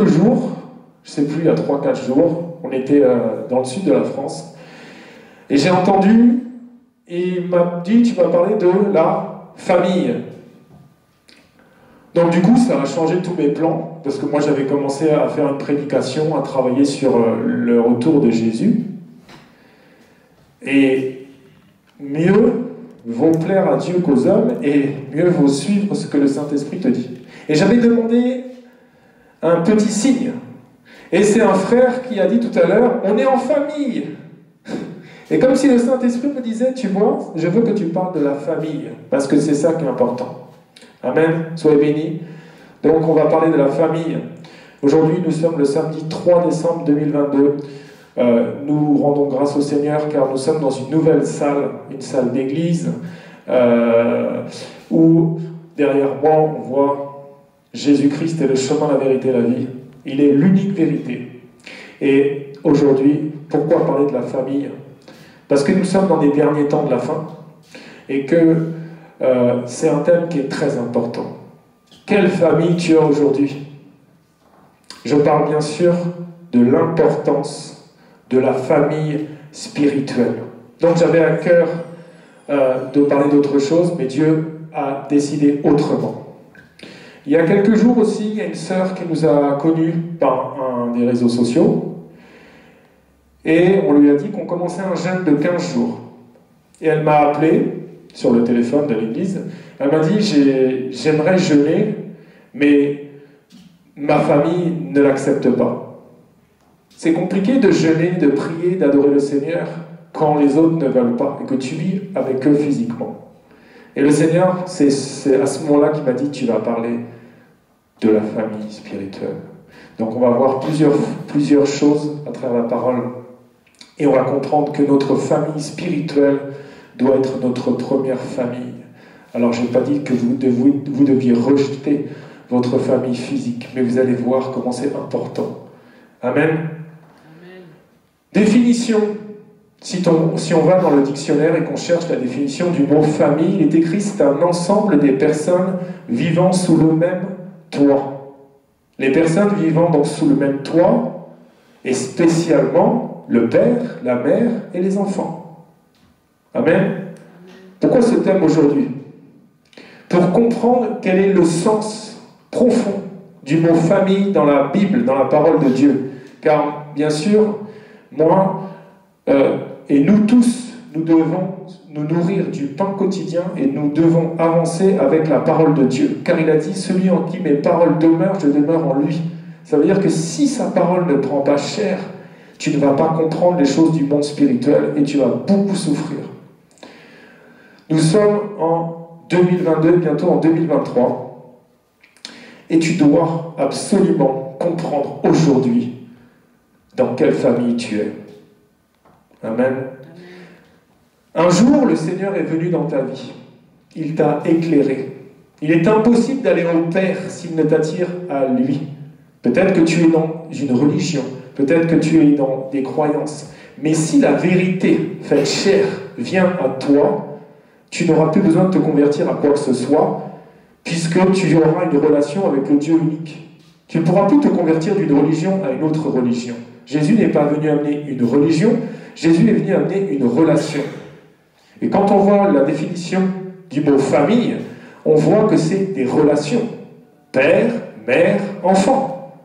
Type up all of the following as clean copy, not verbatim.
Jours, je ne sais plus, il y a 3-4 jours, on était dans le sud de la France, et j'ai entendu, et il m'a dit, tu vas parler de la famille. Donc du coup, ça a changé tous mes plans, parce que moi j'avais commencé à faire une prédication, à travailler sur le retour de Jésus, et mieux vaut plaire à Dieu qu'aux hommes, et mieux vaut suivre ce que le Saint-Esprit te dit. Et j'avais demandé un petit signe. Et c'est un frère qui a dit tout à l'heure, on est en famille. Et comme si le Saint-Esprit me disait, tu vois, je veux que tu parles de la famille, parce que c'est ça qui est important. Amen, soyez bénis. Donc on va parler de la famille. Aujourd'hui, nous sommes le samedi 3 décembre 2022. Nous rendons grâce au Seigneur, car nous sommes dans une nouvelle salle, une salle d'église, où derrière moi, on voit Jésus-Christ est le chemin, la vérité et la vie. Il est l'unique vérité. Et aujourd'hui, pourquoi parler de la famille? Parce que nous sommes dans les derniers temps de la fin et que c'est un thème qui est très important. Quelle famille tu as aujourd'hui? Je parle bien sûr de l'importance de la famille spirituelle. Donc j'avais à cœur de parler d'autre chose, mais Dieu a décidé autrement. Il y a quelques jours aussi, il y a une sœur qui nous a connus par un des réseaux sociaux et on lui a dit qu'on commençait un jeûne de 15 jours. Et elle m'a appelé sur le téléphone de l'église. Elle m'a dit, j'aimerais jeûner, mais ma famille ne l'accepte pas. C'est compliqué de jeûner, de prier, d'adorer le Seigneur quand les autres ne veulent pas et que tu vis avec eux physiquement. Et le Seigneur, c'est à ce moment-là qu'il m'a dit, tu vas parler de la famille spirituelle. Donc on va voir plusieurs choses à travers la parole et on va comprendre que notre famille spirituelle doit être notre première famille. Alors je n'ai pas dit que vous deviez rejeter votre famille physique, mais vous allez voir comment c'est important. Amen. Amen. Définition. Si on va dans le dictionnaire et qu'on cherche la définition du mot famille, il est écrit c'est un ensemble des personnes vivant sous le même toit. Les personnes vivant donc sous le même toit, et spécialement le père, la mère et les enfants. Amen. Pourquoi ce thème aujourd'hui? Pour comprendre quel est le sens profond du mot famille dans la Bible, dans la parole de Dieu. Car, bien sûr, moi et nous tous, nous devons nous nourrir du pain quotidien et nous devons avancer avec la parole de Dieu. Car il a dit, celui en qui mes paroles demeurent, je demeure en lui. Ça veut dire que si sa parole ne prend pas chair, tu ne vas pas comprendre les choses du monde spirituel et tu vas beaucoup souffrir. Nous sommes en 2022, bientôt en 2023, et tu dois absolument comprendre aujourd'hui dans quelle famille tu es. Amen. Un jour, le Seigneur est venu dans ta vie. Il t'a éclairé. Il est impossible d'aller au Père s'il ne t'attire à lui. Peut-être que tu es dans une religion, peut-être que tu es dans des croyances, mais si la vérité faite chair vient à toi, tu n'auras plus besoin de te convertir à quoi que ce soit, puisque tu auras une relation avec le Dieu unique. Tu ne pourras plus te convertir d'une religion à une autre religion. Jésus n'est pas venu amener une religion, Jésus est venu amener une relation. Et quand on voit la définition du mot famille, on voit que c'est des relations. Père, mère, enfant.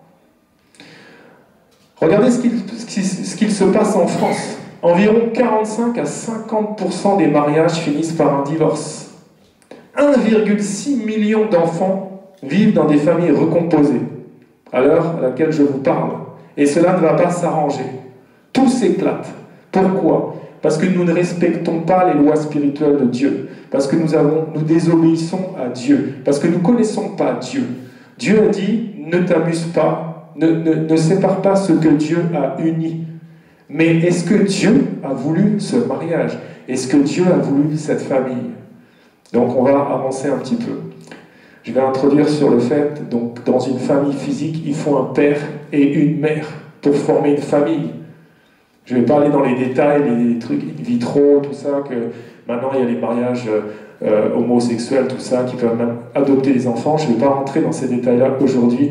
Regardez ce qu'il se passe en France. Environ 45 à 50% des mariages finissent par un divorce. 1,6 million d'enfants vivent dans des familles recomposées, à l'heure à laquelle je vous parle. Et cela ne va pas s'arranger. Tout s'éclate. Pourquoi? Parce que nous ne respectons pas les lois spirituelles de Dieu. Parce que nous désobéissons à Dieu. Parce que nous ne connaissons pas Dieu. Dieu a dit, ne t'amuse pas, ne sépare pas ce que Dieu a uni. Mais est-ce que Dieu a voulu ce mariage? Est-ce que Dieu a voulu cette famille? Donc on va avancer un petit peu. Je vais introduire sur le fait, donc dans une famille physique, il faut un père et une mère pour former une famille. Je ne vais pas aller dans les détails, les trucs in vitro, tout ça, que maintenant il y a les mariages homosexuels, tout ça, qui peuvent même adopter les enfants. Je ne vais pas rentrer dans ces détails-là aujourd'hui.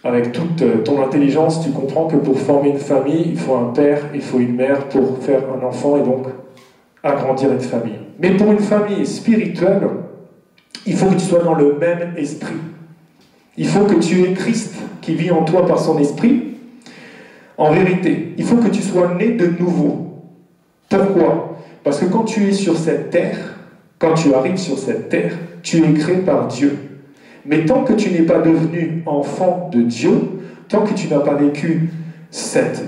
avec toute ton intelligence, tu comprends que pour former une famille, il faut un père, il faut une mère pour faire un enfant et donc agrandir une famille. Mais pour une famille spirituelle, il faut que tu sois dans le même esprit. Il faut que tu aies Christ qui vit en toi par son esprit. En vérité, il faut que tu sois né de nouveau. Pourquoi? Parce que quand tu es sur cette terre, quand tu arrives sur cette terre, tu es créé par Dieu. Mais tant que tu n'es pas devenu enfant de Dieu, tant que tu n'as pas vécu cette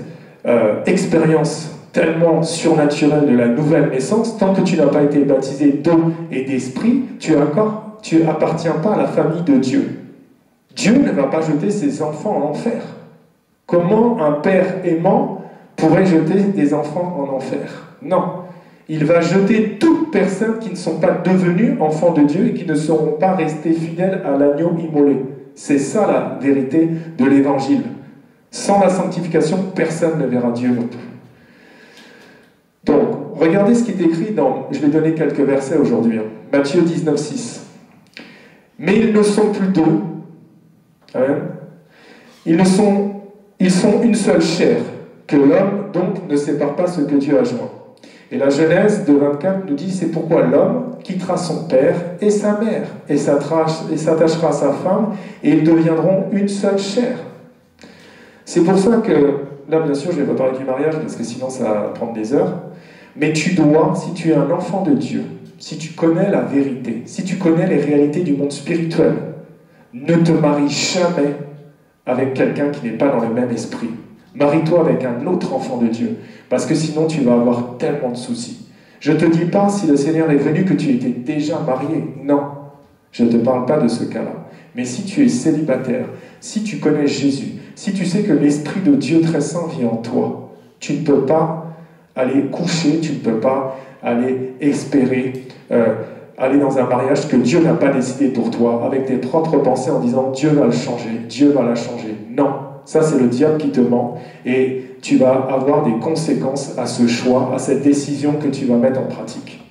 expérience tellement surnaturelle de la nouvelle naissance, tant que tu n'as pas été baptisé d'eau et d'esprit, tu n'appartiens pas à la famille de Dieu. Dieu ne va pas jeter ses enfants en enfer. Comment un père aimant pourrait jeter des enfants en enfer? Non. Il va jeter toutes personnes qui ne sont pas devenues enfants de Dieu et qui ne seront pas restés fidèles à l'agneau immolé. C'est ça la vérité de l'évangile. Sans la sanctification, personne ne verra Dieu non plus. Donc, regardez ce qui est écrit dans... Je vais donner quelques versets aujourd'hui. Matthieu 19, 6. Mais ils ne sont plus deux. Ils sont une seule chair, que l'homme donc ne sépare pas ce que Dieu a joint. Et la Genèse de 24 nous dit, c'est pourquoi l'homme quittera son père et sa mère, et s'attachera à sa femme, et ils deviendront une seule chair. C'est pour ça que, là bien sûr je ne vais pas parler du mariage, parce que sinon ça va prendre des heures, mais tu dois, si tu es un enfant de Dieu, si tu connais la vérité, si tu connais les réalités du monde spirituel, ne te marie jamais avec quelqu'un qui n'est pas dans le même esprit. Marie-toi avec un autre enfant de Dieu, parce que sinon tu vas avoir tellement de soucis. Je ne te dis pas si le Seigneur est venu que tu étais déjà marié. Non, je ne te parle pas de ce cas-là. Mais si tu es célibataire, si tu connais Jésus, si tu sais que l'Esprit de Dieu très saint vit en toi, tu ne peux pas aller coucher, tu ne peux pas aller espérer, aller dans un mariage que Dieu n'a pas décidé pour toi, avec tes propres pensées en disant Dieu va le changer, Dieu va la changer. Non, ça c'est le diable qui te ment et tu vas avoir des conséquences à ce choix, à cette décision que tu vas mettre en pratique.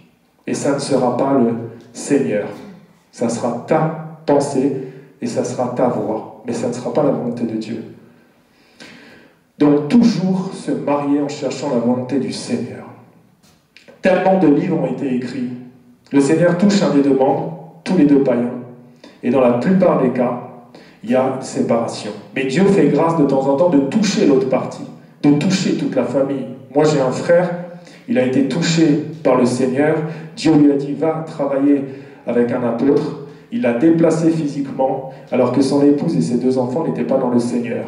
Et ça ne sera pas le Seigneur. Ça sera ta pensée et ça sera ta voix, mais ça ne sera pas la volonté de Dieu. Donc toujours se marier en cherchant la volonté du Seigneur. Tellement de livres ont été écrits. Le Seigneur touche un des deux membres, tous les deux païens. Et dans la plupart des cas, il y a une séparation. Mais Dieu fait grâce de temps en temps de toucher l'autre partie, de toucher toute la famille. Moi j'ai un frère, il a été touché par le Seigneur. Dieu lui a dit, va travailler avec un apôtre. Il l'a déplacé physiquement, alors que son épouse et ses deux enfants n'étaient pas dans le Seigneur.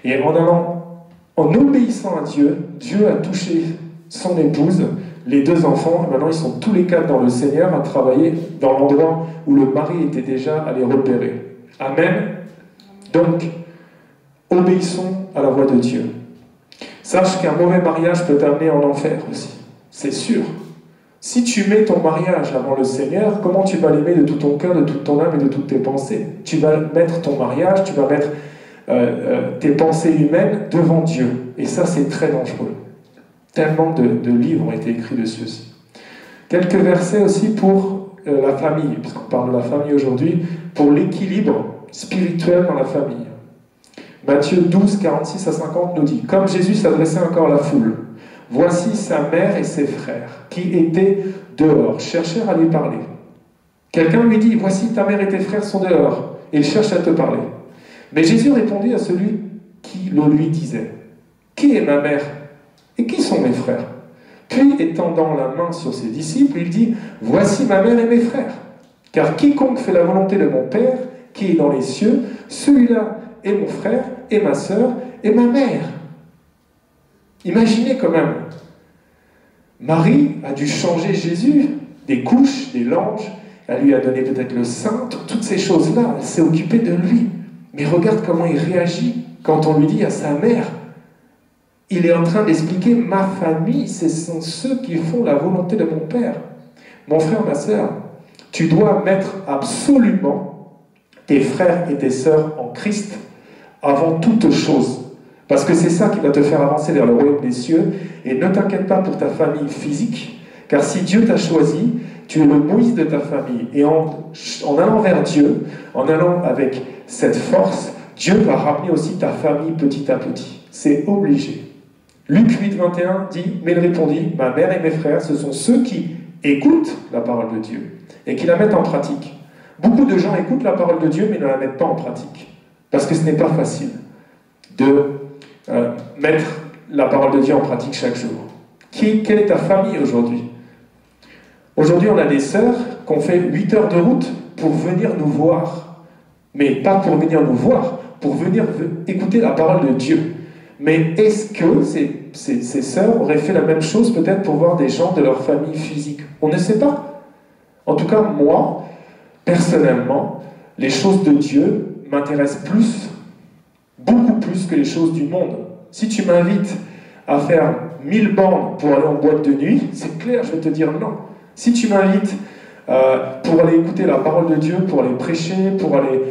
Et en obéissant à Dieu, Dieu a touché son épouse, les deux enfants, et maintenant ils sont tous les quatre dans le Seigneur à travailler dans l'endroit où le mari était déjà allé repérer. Amen. Donc, obéissons à la voix de Dieu. Sache qu'un mauvais mariage peut t'amener en enfer aussi, c'est sûr. Si tu mets ton mariage avant le Seigneur, comment tu vas l'aimer de tout ton cœur, de toute ton âme et de toutes tes pensées? Tu vas mettre ton mariage, tu vas mettre tes pensées humaines devant Dieu. Et ça, c'est très dangereux. Tellement de livres ont été écrits dessus aussi. Quelques versets aussi pour la famille, puisqu'on parle de la famille aujourd'hui, pour l'équilibre spirituel dans la famille. Matthieu 12, 46 à 50 nous dit, comme Jésus s'adressait encore à la foule, voici sa mère et ses frères, qui étaient dehors, cherchèrent à lui parler. Quelqu'un lui dit, voici ta mère et tes frères sont dehors, et ils cherchent à te parler. Mais Jésus répondit à celui qui le lui disait, qui est ma mère et qui sont mes frères? Puis, étendant la main sur ses disciples, il dit, voici ma mère et mes frères. Car quiconque fait la volonté de mon Père, qui est dans les cieux, celui-là est mon frère, et ma sœur, et ma mère. Imaginez quand même, Marie a dû changer Jésus, des couches, des langes, elle lui a donné peut-être le sein, toutes ces choses-là, elle s'est occupée de lui. Mais regarde comment il réagit quand on lui dit à sa mère, il est en train d'expliquer, ma famille, ce sont ceux qui font la volonté de mon Père. Mon frère, ma sœur, tu dois mettre absolument tes frères et tes sœurs en Christ avant toute chose. Parce que c'est ça qui va te faire avancer vers le royaume des cieux. Et ne t'inquiète pas pour ta famille physique, car si Dieu t'a choisi, tu es le Moïse de ta famille. Et en allant vers Dieu, en allant avec cette force, Dieu va ramener aussi ta famille petit à petit. C'est obligé. Luc 8, 21 dit, mais il répondit, ma mère et mes frères, ce sont ceux qui écoutent la parole de Dieu et qui la mettent en pratique. Beaucoup de gens écoutent la parole de Dieu, mais ne la mettent pas en pratique. Parce que ce n'est pas facile de mettre la parole de Dieu en pratique chaque jour. Quelle est ta famille aujourd'hui? Aujourd'hui, on a des sœurs qui ont fait 8 heures de route pour venir nous voir. Mais pas pour venir nous voir, pour venir écouter la parole de Dieu. Mais est-ce que ces sœurs auraient fait la même chose peut-être pour voir des gens de leur famille physique? On ne sait pas. En tout cas, moi, personnellement, les choses de Dieu m'intéressent plus, beaucoup plus que les choses du monde. Si tu m'invites à faire 1000 bornes pour aller en boîte de nuit, c'est clair, je vais te dire non. Si tu m'invites pour aller écouter la parole de Dieu, pour aller prêcher, pour aller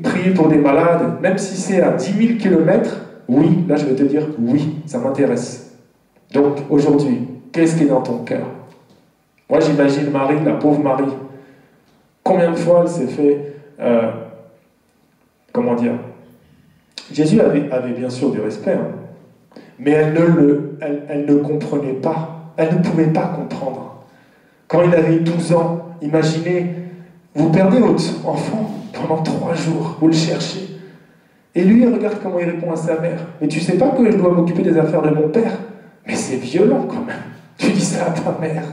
prier pour des malades, même si c'est à 10 000 km, oui, là je vais te dire oui, ça m'intéresse. Donc aujourd'hui, qu'est-ce qui est dans ton cœur? Moi j'imagine Marie, la pauvre Marie, combien de fois elle s'est fait, comment dire, Jésus avait bien sûr du respect, hein, mais elle ne comprenait pas, elle ne pouvait pas comprendre. Quand il avait 12 ans, imaginez, vous perdez votre enfant pendant 3 jours, vous le cherchez. Et lui, regarde comment il répond à sa mère. Mais tu sais pas que je dois m'occuper des affaires de mon père? Mais c'est violent quand même. Tu dis ça à ta mère.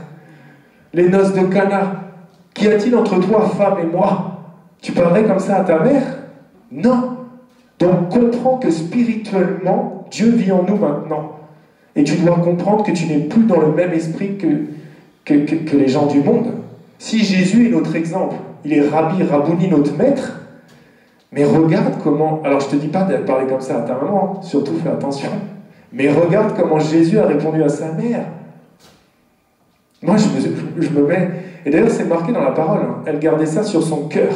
Les noces de Cana. Qu'y a-t-il entre toi, femme, et moi? Tu parlerais comme ça à ta mère? Non. Donc comprends que spirituellement, Dieu vit en nous maintenant. Et tu dois comprendre que tu n'es plus dans le même esprit que les gens du monde. Si Jésus est notre exemple, il est Rabbi, Rabouni, notre maître, mais regarde comment... Alors je ne te dis pas de parler comme ça à ta maman, surtout fais attention. Mais regarde comment Jésus a répondu à sa mère. Moi je me mets... Et d'ailleurs c'est marqué dans la parole, hein, elle gardait ça sur son cœur.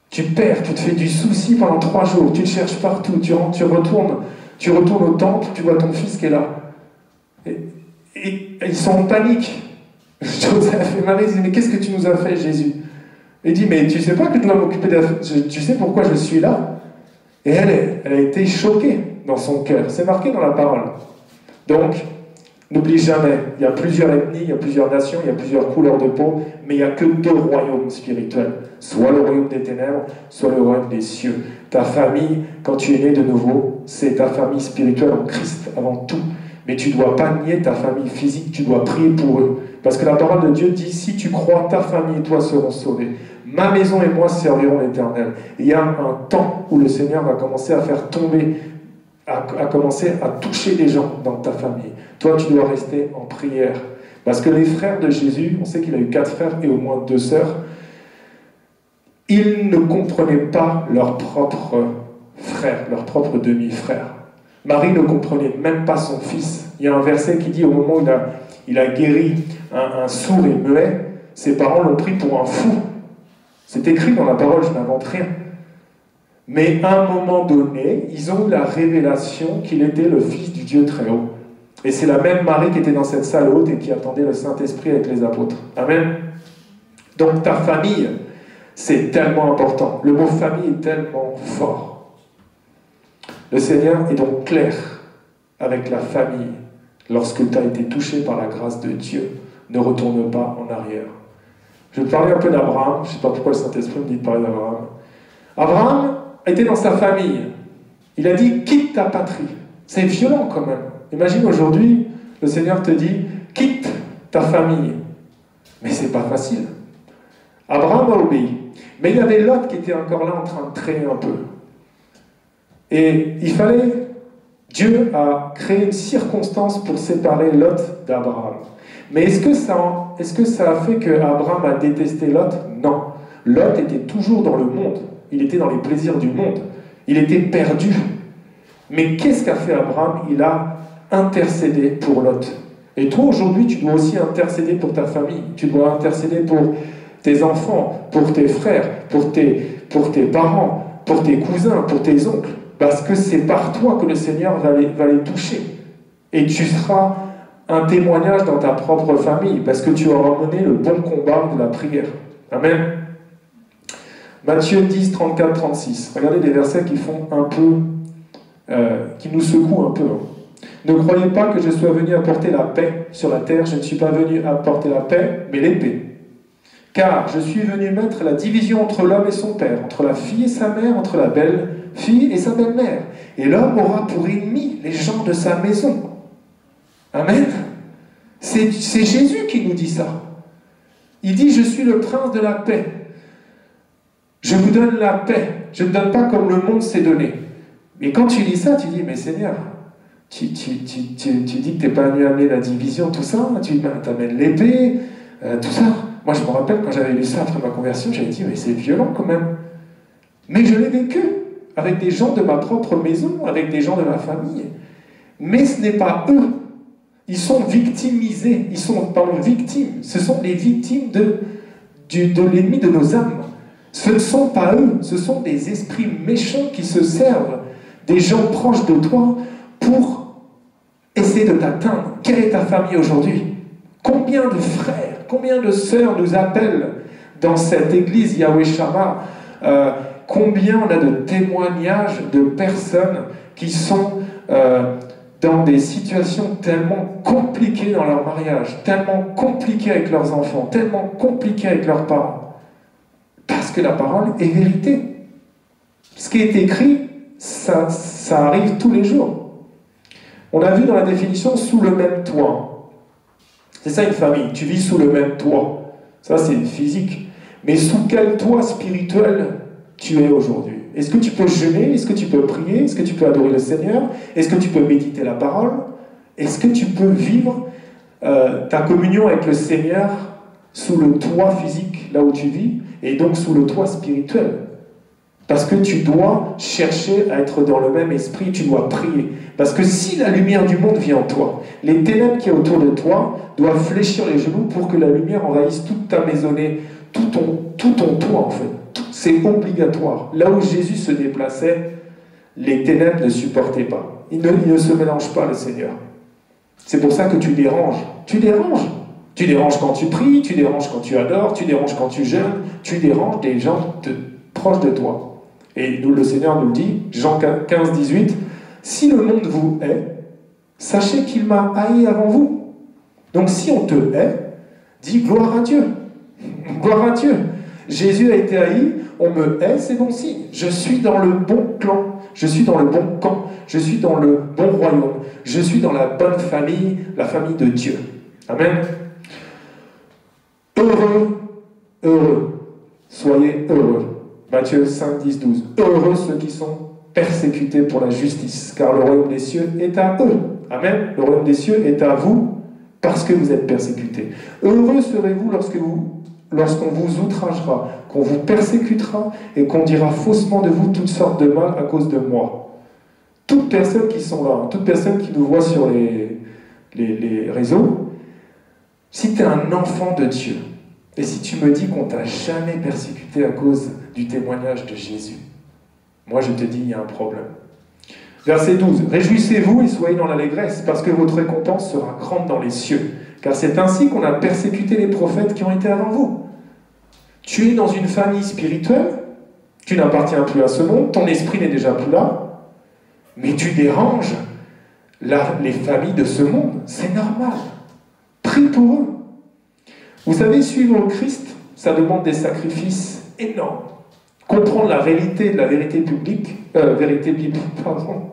Tu perds, tu te fais du souci pendant 3 jours, tu te cherches partout, tu retournes au temple, tu vois ton fils qui est là. Et ils sont en panique. Joseph et Marie disent, mais qu'est-ce que tu nous as fait, Jésus? Il dit, mais tu sais pas que je dois m'occuper tu sais pourquoi je suis là? Et elle a été choquée dans son cœur. C'est marqué dans la parole. Donc, n'oublie jamais, il y a plusieurs ethnies, il y a plusieurs nations, il y a plusieurs couleurs de peau, mais il n'y a que 2 royaumes spirituels. Soit le royaume des ténèbres, soit le royaume des cieux. Ta famille, quand tu es né de nouveau, c'est ta famille spirituelle en Christ avant tout. Mais tu ne dois pas nier ta famille physique, tu dois prier pour eux. Parce que la parole de Dieu dit, si tu crois, ta famille et toi seront sauvés. Ma maison et moi servirons l'Éternel. Il y a un temps où le Seigneur va commencer à faire tomber, à commencer à toucher les gens dans ta famille. Toi, tu dois rester en prière. Parce que les frères de Jésus, on sait qu'il a eu 4 frères et au moins 2 sœurs, ils ne comprenaient pas leurs propres frères, leurs propres demi-frères. Marie ne comprenait même pas son fils. Il y a un verset qui dit, au moment où il a guéri un sourd et muet, ses parents l'ont pris pour un fou. C'est écrit dans la parole, je n'invente rien. Mais à un moment donné, ils ont eu la révélation qu'il était le Fils du Dieu très haut. Et c'est la même Marie qui était dans cette salle haute et qui attendait le Saint-Esprit avec les apôtres. Amen. Donc ta famille, c'est tellement important. Le mot famille est tellement fort. Le Seigneur est donc clair avec la famille. Lorsque tu as été touché par la grâce de Dieu, ne retourne pas en arrière. Je vais te parler un peu d'Abraham. Je ne sais pas pourquoi le Saint-Esprit me dit de parler d'Abraham. Abraham était dans sa famille. Il a dit, quitte ta patrie. C'est violent quand même. Imagine aujourd'hui, le Seigneur te dit, quitte ta famille. Mais c'est pas facile. Abraham a obéi. Mais il y avait Lot qui était encore là en train de traîner un peu. Et il fallait... Dieu a créé une circonstance pour séparer Lot d'Abraham. Mais est-ce que ça a fait qu'Abraham a détesté Lot? Non. Lot était toujours dans le monde. Il était dans les plaisirs du monde. Il était perdu. Mais qu'est-ce qu'a fait Abraham? Il a intercédé pour Lot. Et toi, aujourd'hui, tu dois aussi intercéder pour ta famille. Tu dois intercéder pour tes enfants, pour tes frères, pour tes parents, pour tes cousins, pour tes oncles. Parce que c'est par toi que le Seigneur va les toucher. Et tu seras un témoignage dans ta propre famille, parce que tu auras mené le bon combat de la prière. Amen. Matthieu 10, 34, 36. Regardez des versets qui font un peu, qui nous secouent un peu. Ne croyez pas que je sois venu apporter la paix sur la terre. Je ne suis pas venu apporter la paix, mais l'épée. Car je suis venu mettre la division entre l'homme et son père, entre la fille et sa mère, entre la belle-fille et sa belle-mère. Et l'homme aura pour ennemi les gens de sa maison. Amen. C'est Jésus qui nous dit ça. Il dit, je suis le prince de la paix. Je vous donne la paix. Je ne donne pas comme le monde s'est donné. Et quand tu lis ça, tu dis, mais Seigneur, tu dis que tu n'es pas venu amener la division, tout ça, tu amènes l'épée, tout ça. Moi, je me rappelle, quand j'avais lu ça après ma conversion, j'avais dit, mais c'est violent quand même. Mais je l'ai vécu avec des gens de ma propre maison, avec des gens de ma famille. Mais ce n'est pas eux. Ils sont victimisés. Ils sont, pardon, victimes. Ce sont les victimes de l'ennemi de nos âmes. Ce ne sont pas eux. Ce sont des esprits méchants qui se servent des gens proches de toi pour essayer de t'atteindre. Quelle est ta famille aujourd'hui? Combien de frères, combien de sœurs nous appellent dans cette église Yahweh Shammah? Combien on a de témoignages de personnes qui sont dans des situations tellement compliquées dans leur mariage, tellement compliquées avec leurs enfants, tellement compliquées avec leurs parents. Parce que la parole est vérité. Ce qui est écrit, ça arrive tous les jours. On a vu dans la définition, sous le même toit. C'est ça une famille, tu vis sous le même toit. Ça c'est physique. Mais sous quel toit spirituel tu es aujourd'hui? Est-ce que tu peux jeûner? Est-ce que tu peux prier? Est-ce que tu peux adorer le Seigneur? Est-ce que tu peux méditer la parole? Est-ce que tu peux vivre ta communion avec le Seigneur sous le toit physique, là où tu vis, et donc sous le toit spirituel? Parce que tu dois chercher à être dans le même esprit, tu dois prier. Parce que si la lumière du monde vient en toi, les ténèbres qui sont autour de toi doivent fléchir les genoux pour que la lumière envahisse toute ta maisonnée, tout ton toit en fait. C'est obligatoire. Là où Jésus se déplaçait, les ténèbres ne supportaient pas. Il ne se mélange pas, le Seigneur. C'est pour ça que tu déranges. Tu déranges. Tu déranges quand tu pries, tu déranges quand tu adores, tu déranges quand tu jeûnes, tu déranges des gens proches de toi. Et nous, le Seigneur nous le dit, Jean 15, 18, « Si le monde vous hait, sachez qu'il m'a haï avant vous. » Donc si on te hait, dis gloire à Dieu. Gloire à Dieu. Jésus a été haï, on me hait, c'est bon signe. Je suis dans le bon clan, je suis dans le bon camp, je suis dans le bon royaume, je suis dans la bonne famille, la famille de Dieu. Amen. Heureux, heureux, soyez heureux. Matthieu 5, 10, 12. Heureux ceux qui sont persécutés pour la justice, car le royaume des cieux est à eux. Amen. Le royaume des cieux est à vous parce que vous êtes persécutés. Heureux serez-vous lorsqu'on vous outragera, qu'on vous persécutera et qu'on dira faussement de vous toutes sortes de mal à cause de moi. Toutes personnes qui sont là, toutes personnes qui nous voient sur les réseaux, si tu es un enfant de Dieu, et si tu me dis qu'on t'a jamais persécuté à cause du témoignage de Jésus, moi je te dis, il y a un problème. Verset 12. Réjouissez-vous et soyez dans l'allégresse, parce que votre récompense sera grande dans les cieux. Car c'est ainsi qu'on a persécuté les prophètes qui ont été avant vous. Tu es dans une famille spirituelle, tu n'appartiens plus à ce monde, ton esprit n'est déjà plus là, mais tu déranges les familles de ce monde. C'est normal. Prie pour eux. Vous savez, suivre le Christ, ça demande des sacrifices énormes. Comprendre la réalité de la vérité biblique, pardon.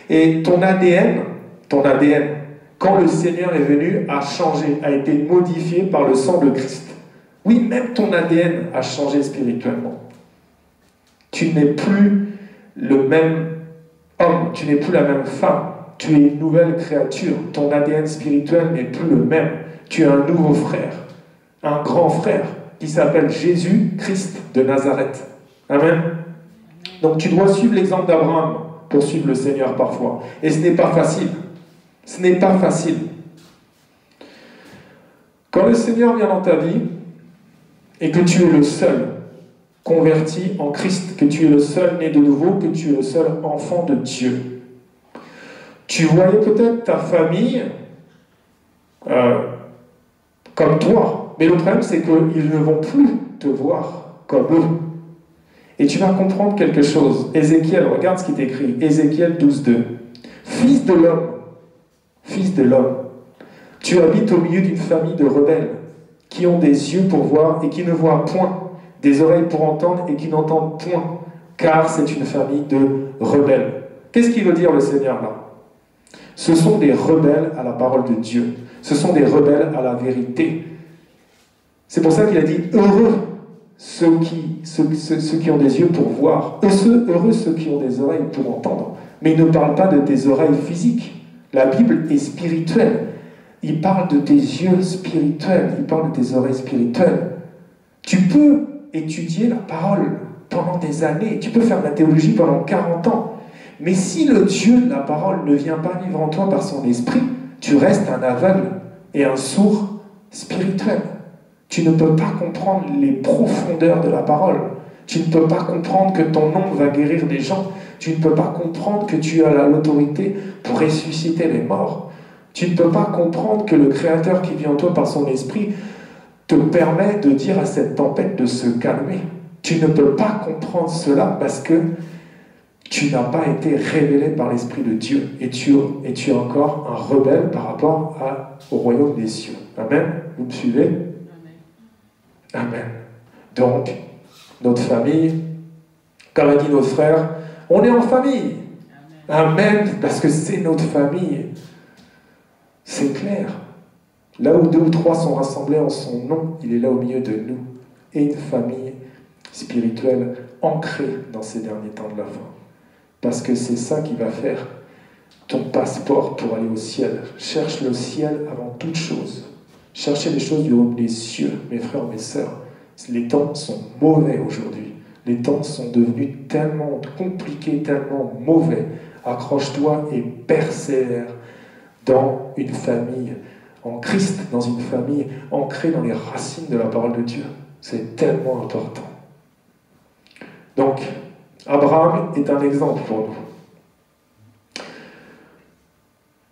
Et ton ADN, quand le Seigneur est venu, a changé, a été modifié par le sang de Christ. Oui, même ton ADN a changé spirituellement. Tu n'es plus le même homme, tu n'es plus la même femme, tu es une nouvelle créature. Ton ADN spirituel n'est plus le même. Tu es un nouveau frère, un grand frère qui s'appelle Jésus-Christ de Nazareth. Amen. Donc tu dois suivre l'exemple d'Abraham pour suivre le Seigneur parfois. Et ce n'est pas facile. Ce n'est pas facile. Quand le Seigneur vient dans ta vie et que tu es le seul converti en Christ, que tu es le seul né de nouveau, que tu es le seul enfant de Dieu, tu voyais peut-être ta famille comme toi. Mais le problème, c'est qu'ils ne vont plus te voir comme eux. Et tu vas comprendre quelque chose. Ézéchiel, regarde ce qui est écrit. Ézéchiel 12:2. Fils de l'homme, tu habites au milieu d'une famille de rebelles qui ont des yeux pour voir et qui ne voient point, des oreilles pour entendre et qui n'entendent point, car c'est une famille de rebelles. Qu'est-ce qu'il veut dire le Seigneur là? Ce sont des rebelles à la parole de Dieu. Ce sont des rebelles à la vérité. C'est pour ça qu'il a dit « Heureux ceux qui ont des yeux pour voir, heureux ceux qui ont des oreilles pour entendre. » Mais il ne parle pas de tes oreilles physiques. La Bible est spirituelle. Il parle de tes yeux spirituels. Il parle de tes oreilles spirituelles. Tu peux étudier la parole pendant des années. Tu peux faire de la théologie pendant 40 ans. Mais si le Dieu de la parole ne vient pas vivre en toi par son esprit, tu restes un aveugle et un sourd spirituel. Tu ne peux pas comprendre les profondeurs de la parole. Tu ne peux pas comprendre que ton nom va guérir des gens. Tu ne peux pas comprendre que tu as l'autorité pour ressusciter les morts. Tu ne peux pas comprendre que le Créateur qui vit en toi par son esprit te permet de dire à cette tempête de se calmer. Tu ne peux pas comprendre cela parce que tu n'as pas été révélé par l'Esprit de Dieu et tu es encore un rebelle par rapport au royaume des cieux. Amen. Vous me suivez? Amen. Donc, notre famille, comme a dit notre frère, on est en famille. Amen. Parce que c'est notre famille. C'est clair. Là où 2 ou 3 sont rassemblés en son nom, il est là au milieu de nous. Et une famille spirituelle ancrée dans ces derniers temps de la fin. Parce que c'est ça qui va faire ton passeport pour aller au ciel. Cherche le ciel avant toute chose. Cherchez les choses du haut des cieux, mes frères, mes sœurs. Les temps sont mauvais aujourd'hui. Les temps sont devenus tellement compliqués, tellement mauvais. Accroche-toi et persévère dans une famille en Christ, dans une famille ancrée dans les racines de la parole de Dieu. C'est tellement important. Donc, Abraham est un exemple pour nous.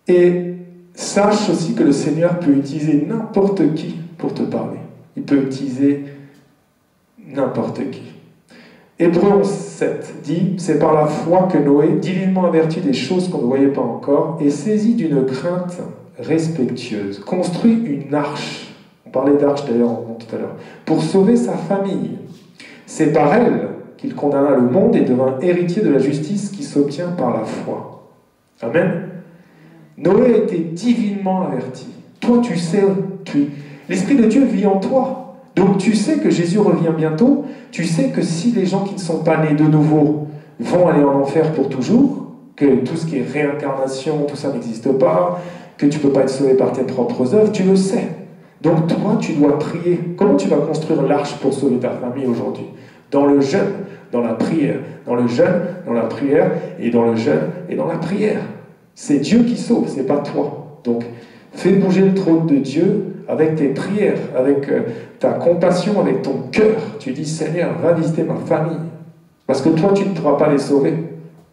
Et sache aussi que le Seigneur peut utiliser n'importe qui pour te parler. Il peut utiliser n'importe qui. Hébreux 11:7 dit « C'est par la foi que Noé, divinement averti des choses qu'on ne voyait pas encore, et saisi d'une crainte respectueuse, construit une arche. » On parlait d'arche d'ailleurs tout à l'heure. « Pour sauver sa famille. C'est par elle qu'il condamna le monde et devint héritier de la justice qui s'obtient par la foi. » Amen. Noé a été divinement averti. Toi, tu sais, l'Esprit de Dieu vit en toi. Donc tu sais que Jésus revient bientôt. Tu sais que si les gens qui ne sont pas nés de nouveau vont aller en enfer pour toujours, que tout ce qui est réincarnation, tout ça n'existe pas, que tu ne peux pas être sauvé par tes propres œuvres, tu le sais. Donc toi, tu dois prier. Comment tu vas construire l'arche pour sauver ta famille aujourd'hui? Dans le jeûne, dans la prière. Dans le jeûne, dans la prière, et dans le jeûne, et dans la prière. C'est Dieu qui sauve, c'est pas toi. Donc, fais bouger le trône de Dieu avec tes prières, avec ta compassion, avec ton cœur. Tu dis, Seigneur, va visiter ma famille. Parce que toi, tu ne pourras pas les sauver.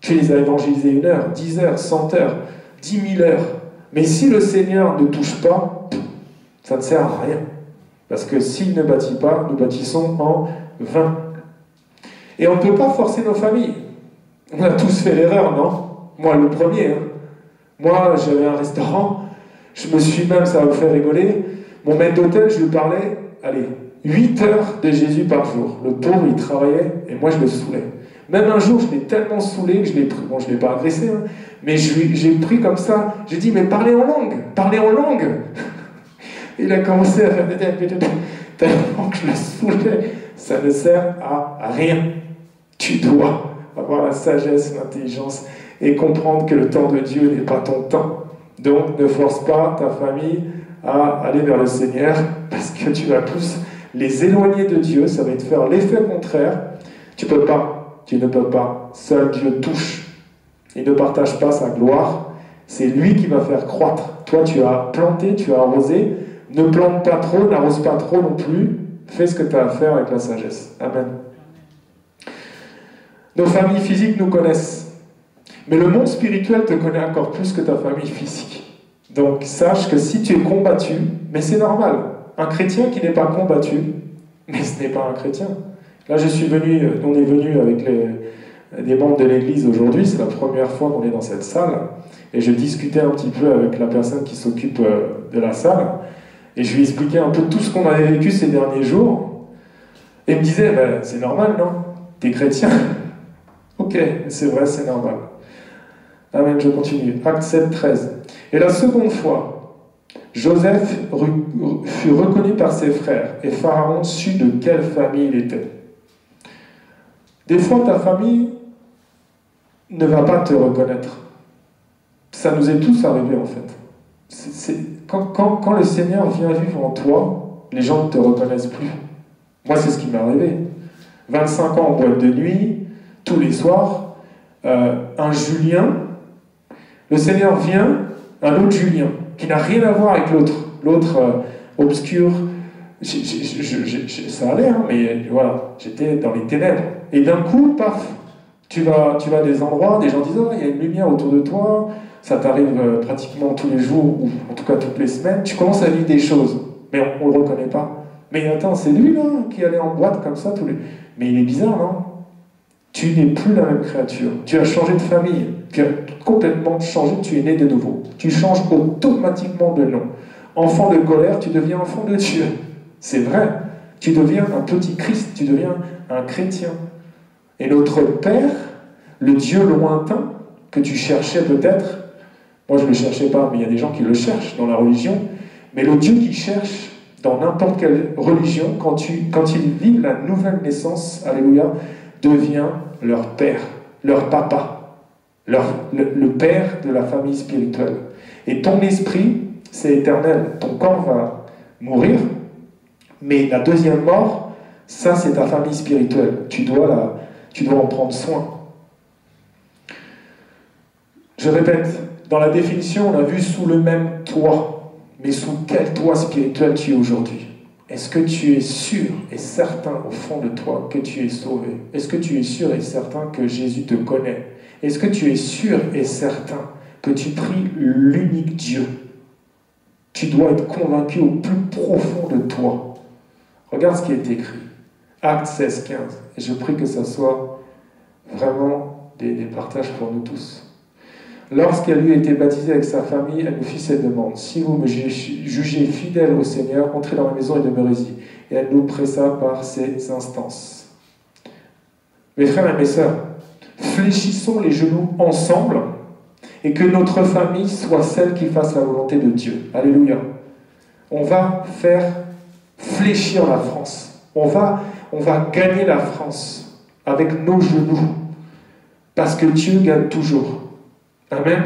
Tu les as évangélisés 1 heure, 10 heures, 100 heures, 10 000 heures. Mais si le Seigneur ne touche pas, ça ne sert à rien. Parce que s'il ne bâtit pas, nous bâtissons en vain. Et on ne peut pas forcer nos familles. On a tous fait l'erreur, non? Moi, le premier. Hein. Moi, j'avais un restaurant. Je me suis même, ça va vous faire rigoler, mon maître d'hôtel, je lui parlais, 8 heures de Jésus par jour. Le pauvre, il travaillait, et moi, je le saoulais. Même un jour, je l'ai tellement saoulé que je l'ai pris. Bon, je ne l'ai pas agressé, hein, mais j'ai pris comme ça. J'ai dit, mais parlez en langue, parlez en langue. Il a commencé à faire tellement que je le saoulais. Ça ne sert à rien. Tu dois avoir la sagesse, l'intelligence, et comprendre que le temps de Dieu n'est pas ton temps. Donc, ne force pas ta famille à aller vers le Seigneur, parce que tu vas tous les éloigner de Dieu, ça va te faire l'effet contraire. Tu ne peux pas. Seul Dieu touche. Il ne partage pas sa gloire. C'est lui qui va faire croître. Toi, tu as planté, tu as arrosé. Ne plante pas trop, n'arrose pas trop non plus. Fais ce que tu as à faire avec la sagesse. Amen. Nos familles physiques nous connaissent. Mais le monde spirituel te connaît encore plus que ta famille physique. Donc sache que si tu es combattu, mais c'est normal. Un chrétien qui n'est pas combattu, mais ce n'est pas un chrétien. Là, on est venu avec des membres de l'église aujourd'hui, c'est la première fois qu'on est dans cette salle, et je discutais un petit peu avec la personne qui s'occupe de la salle, et je lui expliquais un peu tout ce qu'on avait vécu ces derniers jours, et il me disait, ben, c'est normal, non? T'es chrétien? Ok, c'est vrai, c'est normal. Amen, je continue. Acte 7, 13. Et la seconde fois, Joseph fut reconnu par ses frères, et Pharaon sut de quelle famille il était. Des fois, ta famille ne va pas te reconnaître. Ça nous est tous arrivé, en fait. Quand le Seigneur vient vivre en toi, les gens ne te reconnaissent plus. Moi, c'est ce qui m'est arrivé. 25 ans en boîte de nuit, tous les soirs, un Julien, le Seigneur vient, un autre Julien, qui n'a rien à voir avec l'autre obscur. Ça allait, hein, mais voilà, j'étais dans les ténèbres. Et d'un coup, paf, tu vas à des endroits, des gens disent « Oh, il y a une lumière autour de toi », ça t'arrive pratiquement tous les jours, ou en tout cas toutes les semaines, tu commences à vivre des choses, mais on ne le reconnaît pas. Mais attends, c'est lui là, qui allait en boîte comme ça tous les... Mais il est bizarre, non? Tu n'es plus la même créature, tu as changé de famille, tu as complètement changé, tu es né de nouveau. Tu changes automatiquement de nom. Enfant de colère, tu deviens enfant de Dieu. C'est vrai, tu deviens un petit Christ, tu deviens un chrétien. Et notre Père, le Dieu lointain, que tu cherchais peut-être, moi je ne le cherchais pas, mais il y a des gens qui le cherchent dans la religion, mais le Dieu qui cherche dans n'importe quelle religion, quand ils vivent la nouvelle naissance, alléluia, devient leur Père, leur Papa, le Père de la famille spirituelle. Et ton esprit, c'est éternel, ton corps va mourir, mais la deuxième mort, ça c'est ta famille spirituelle, tu dois en prendre soin. Je répète, dans la définition, on a vu sous le même toit, mais sous quel toit spirituel tu es aujourd'hui? Est-ce que tu es sûr et certain au fond de toi que tu es sauvé? Est-ce que tu es sûr et certain que Jésus te connaît? Est-ce que tu es sûr et certain que tu pries l'unique Dieu? Tu dois être convaincu au plus profond de toi. Regarde ce qui est écrit. Acte 16, 15. Et je prie que ça soit vraiment des partages pour nous tous. Lorsqu'elle eut été baptisée avec sa famille, elle nous fit cette demande. Si vous me jugez fidèle au Seigneur, entrez dans ma maison et demeurez-y. Et elle nous pressa par ses instances. Mes frères et mes sœurs, fléchissons les genoux ensemble et que notre famille soit celle qui fasse la volonté de Dieu. Alléluia. On va faire fléchir la France. On va gagner la France avec nos genoux. Parce que Dieu gagne toujours. Amen. Amen.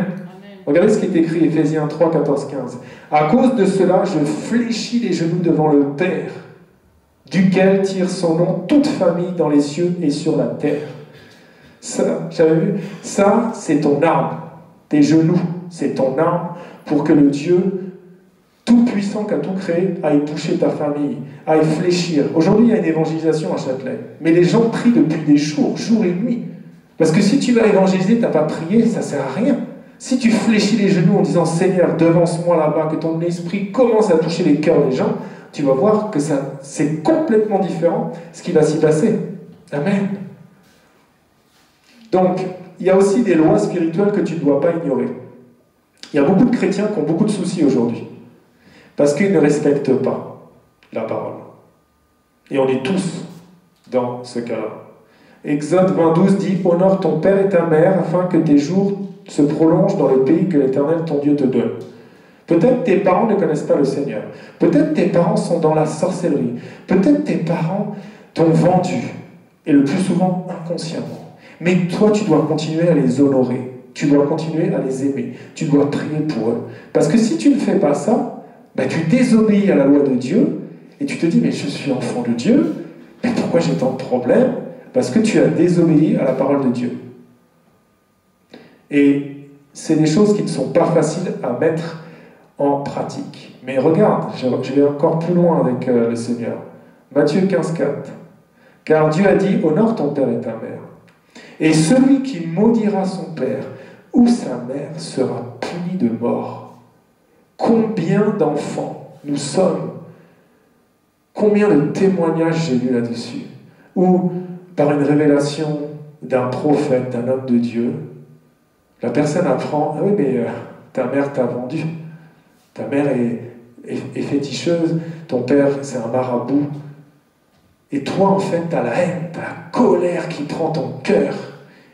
Regardez ce qui est écrit, Éphésiens 3, 14, 15. À cause de cela, je fléchis les genoux devant le Père, duquel tire son nom toute famille dans les cieux et sur la terre. Ça, j'avais vu, ça, c'est ton arme. Tes genoux, c'est ton arme pour que le Dieu tout-puissant qui a tout créé aille toucher ta famille, aille fléchir. Aujourd'hui, il y a une évangélisation à Châtelet, mais les gens prient depuis des jours, jour et nuit. Parce que si tu vas évangéliser, tu n'as pas prié, ça ne sert à rien. Si tu fléchis les genoux en disant « Seigneur, devance-moi là-bas, que ton esprit commence à toucher les cœurs des gens », tu vas voir que c'est complètement différent ce qui va s'y passer. Amen. Donc, il y a aussi des lois spirituelles que tu ne dois pas ignorer. Il y a beaucoup de chrétiens qui ont beaucoup de soucis aujourd'hui, parce qu'ils ne respectent pas la parole. Et on est tous dans ce cas-là. Exode 20:12 dit « Honore ton père et ta mère, afin que tes jours se prolongent dans le pays que l'Éternel ton Dieu te donne. » Peut-être tes parents ne connaissent pas le Seigneur. Peut-être tes parents sont dans la sorcellerie. Peut-être tes parents t'ont vendu, et le plus souvent inconsciemment. Mais toi, tu dois continuer à les honorer. Tu dois continuer à les aimer. Tu dois prier pour eux. Parce que si tu ne fais pas ça, tu désobéis à la loi de Dieu, et tu te dis « Mais je suis enfant de Dieu, mais pourquoi j'ai tant de problèmes ?» Parce que tu as désobéi à la parole de Dieu. Et c'est des choses qui ne sont pas faciles à mettre en pratique. Mais regarde, je vais encore plus loin avec le Seigneur. Matthieu 15, 4. Car Dieu a dit, honore ton père et ta mère. Et celui qui maudira son père ou sa mère sera puni de mort. Combien d'enfants nous sommes? Combien de témoignages j'ai lu là-dessus? ou par une révélation d'un prophète, d'un homme de Dieu, la personne apprend, ah oui, mais ta mère t'a vendu, ta mère est féticheuse, ton père c'est un marabout, et toi en fait t'as la haine, t'as la colère qui prend ton cœur,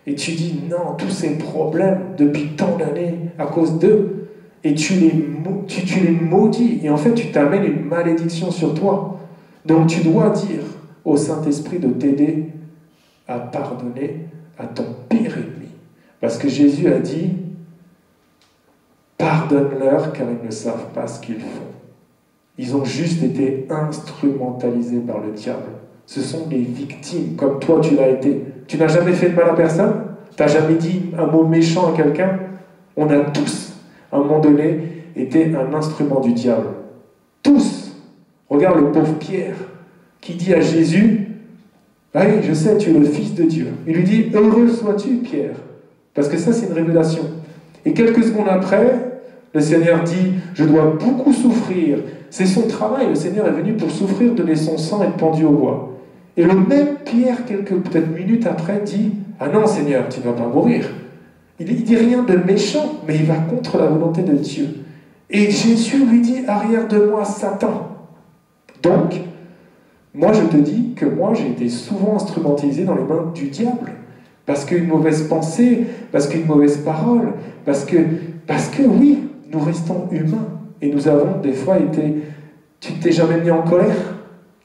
et tu dis non, tous ces problèmes depuis tant d'années à cause d'eux, et tu les maudis, et en fait tu t'amènes une malédiction sur toi. Donc tu dois dire au Saint-Esprit de t'aider à pardonner à ton pire ennemi. Parce que Jésus a dit, pardonne-leur car ils ne savent pas ce qu'ils font. Ils ont juste été instrumentalisés par le diable. Ce sont des victimes, comme toi tu l'as été. Tu n'as jamais fait de mal à personne? Tu n'as jamais dit un mot méchant à quelqu'un? On a tous, à un moment donné, été un instrument du diable. Tous. Regarde le pauvre Pierre, qui dit à Jésus, ah oui, je sais, tu es le Fils de Dieu. Il lui dit, heureux sois-tu, Pierre. Parce que ça, c'est une révélation. Et quelques secondes après, le Seigneur dit, je dois beaucoup souffrir. C'est son travail, le Seigneur est venu pour souffrir, donner son sang et être pendu au bois. Et le même Pierre, quelques peut-être minutes après, dit, ah non, Seigneur, tu ne vas pas mourir. Il dit rien de méchant, mais il va contre la volonté de Dieu. Et Jésus lui dit, arrière de moi, Satan. Donc, moi je te dis que moi j'ai été souvent instrumentalisé dans les mains du diable. Parce qu'une mauvaise pensée, parce qu'une mauvaise parole, parce que oui, nous restons humains. Et nous avons des fois été... Tu ne t'es jamais mis en colère,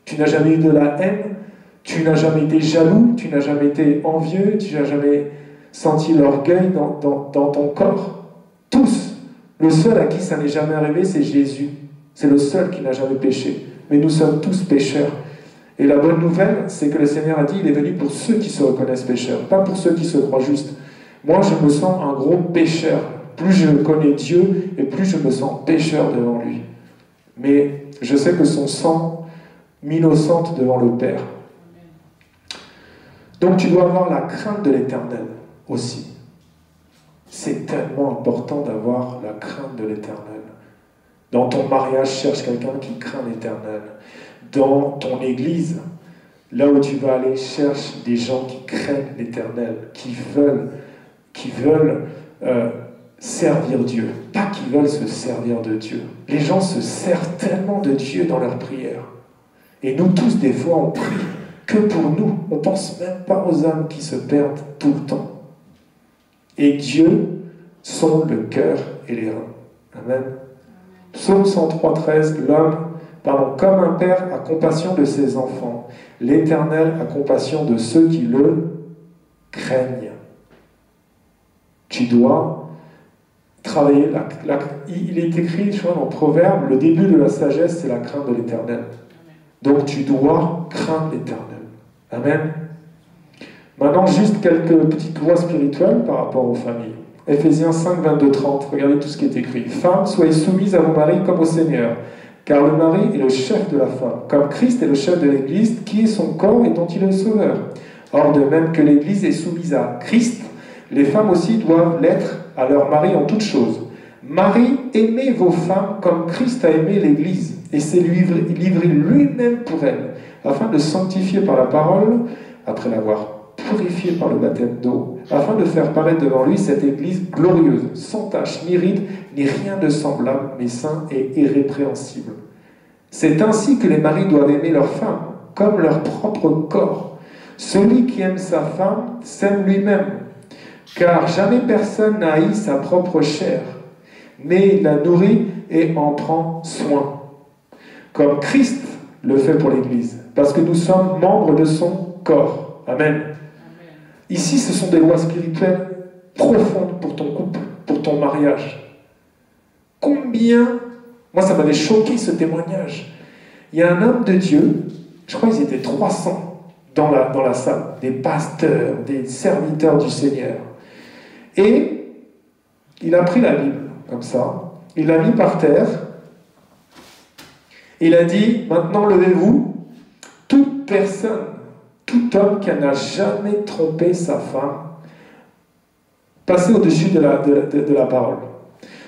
tu n'as jamais eu de la haine, tu n'as jamais été jaloux, tu n'as jamais été envieux, tu n'as jamais senti l'orgueil dans ton corps. Tous. Le seul à qui ça n'est jamais arrivé, c'est Jésus. C'est le seul qui n'a jamais péché. Mais nous sommes tous pécheurs. Et la bonne nouvelle, c'est que le Seigneur a dit, il est venu pour ceux qui se reconnaissent pécheurs, pas pour ceux qui se croient justes. Moi, je me sens un gros pécheur. Plus je connais Dieu, et plus je me sens pécheur devant lui. Mais je sais que son sang m'innocente devant le Père. Donc tu dois avoir la crainte de l'Éternel aussi. C'est tellement important d'avoir la crainte de l'Éternel. Dans ton mariage, cherche quelqu'un qui craint l'Éternel. Dans ton église, là où tu vas aller, cherche des gens qui craignent l'Éternel, qui veulent servir Dieu, pas qui veulent se servir de Dieu. Les gens se servent tellement de Dieu dans leurs prières. Et nous tous, des fois, on prie que pour nous. On ne pense même pas aux âmes qui se perdent tout le temps. Et Dieu sonde le cœur et les reins. Amen. Psaume 103:13, comme un père a compassion de ses enfants, l'Éternel a compassion de ceux qui le craignent. Tu dois travailler. Il est écrit, je crois, dans Proverbe, le début de la sagesse, c'est la crainte de l'Éternel. Donc tu dois craindre l'Éternel. Amen. Maintenant, juste quelques petites lois spirituelles par rapport aux familles. Éphésiens 5, 22-30, regardez tout ce qui est écrit. Femmes, soyez soumises à vos maris comme au Seigneur, car le mari est le chef de la femme, comme Christ est le chef de l'Église, qui est son corps et dont il est le sauveur. Or, de même que l'Église est soumise à Christ, les femmes aussi doivent l'être à leur mari en toutes choses. Maris, aimez vos femmes comme Christ a aimé l'Église, et s'est livré lui-même pour elle, afin de sanctifier par la parole, après l'avoir purifié par le baptême d'eau, afin de faire paraître devant lui cette Église glorieuse, sans tache, ni ride, ni rien de semblable, mais saint et irrépréhensible. C'est ainsi que les maris doivent aimer leurs femmes, comme leur propre corps. Celui qui aime sa femme s'aime lui-même, car jamais personne n'a haï sa propre chair, mais il la nourrit et en prend soin, comme Christ le fait pour l'Église, parce que nous sommes membres de son corps. Amen. Ici, ce sont des lois spirituelles profondes pour ton couple, pour ton mariage. Combien... Moi, ça m'avait choqué ce témoignage. Il y a un homme de Dieu, je crois qu'ils étaient 300 dans la salle, des pasteurs, des serviteurs du Seigneur. Et il a pris la Bible, comme ça, il l'a mis par terre, il a dit, maintenant levez-vous, toute personne, tout homme qui n'a jamais trompé sa femme, passez au-dessus de la parole.